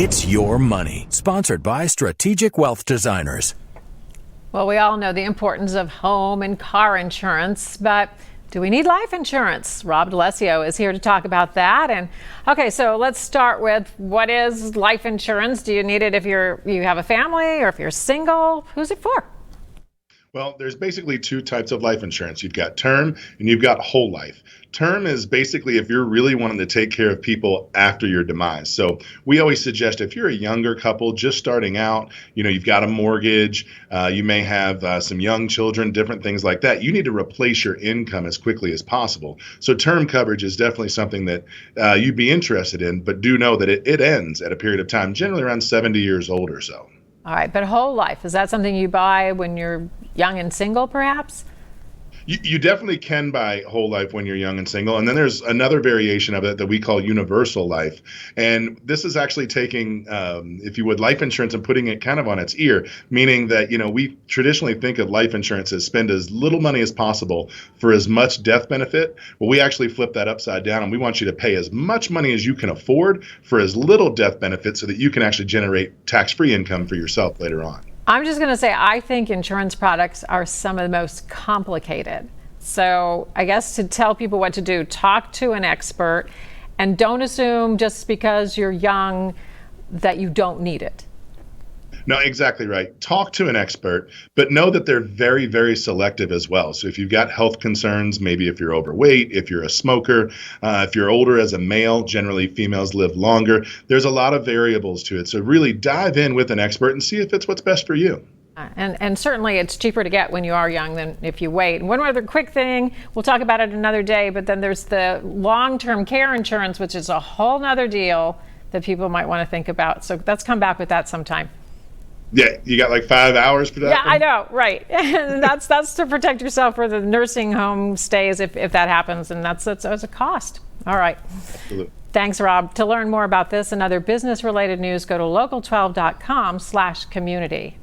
It's Your Money, sponsored by Strategic Wealth Designers. Well, we all know the importance of home and car insurance, but do we need life insurance? Rob Lessio is here to talk about that. And okay, so let's start with, what is life insurance? Do you need it if you have a family or if you're single? Who's it for? Well, there's basically two types of life insurance. You've got term and you've got whole life. Term is basically if you're really wanting to take care of people after your demise. So we always suggest if you're a younger couple just starting out, you've got a mortgage, you may have some young children, different things like that. You need to replace your income as quickly as possible. So term coverage is definitely something that you'd be interested in, but do know that it ends at a period of time, generally around 70 years old or so. All right, but whole life, is that something you buy when you're young and single, perhaps? You definitely can buy whole life when you're young and single. And then there's another variation of it that we call universal life. And this is actually taking, if you would, life insurance and putting it kind of on its ear, meaning that, we traditionally think of life insurance as spend as little money as possible for as much death benefit. Well, we actually flip that upside down, and we want you to pay as much money as you can afford for as little death benefit so that you can actually generate tax-free income for yourself later on. I'm just going to say, I think insurance products are some of the most complicated. So I guess to tell people what to do, talk to an expert, and don't assume just because you're young that you don't need it. No, exactly right. Talk to an expert, but know that they're very, very selective as well. So if you've got health concerns, maybe if you're overweight, if you're a smoker, if you're older as a male, generally females live longer. There's a lot of variables to it. So really dive in with an expert and see if it's what's best for you. And certainly it's cheaper to get when you are young than if you wait. And one other quick thing, we'll talk about it another day, but then there's the long-term care insurance, which is a whole nother deal that people might want to think about. So let's come back with that sometime. Yeah, you got like 5 hours for that? Yeah, I know, right. And that's to protect yourself for the nursing home stays if that happens, and that's a cost. All right. Absolutely. Thanks, Rob. To learn more about this and other business-related news, go to local12.com/community.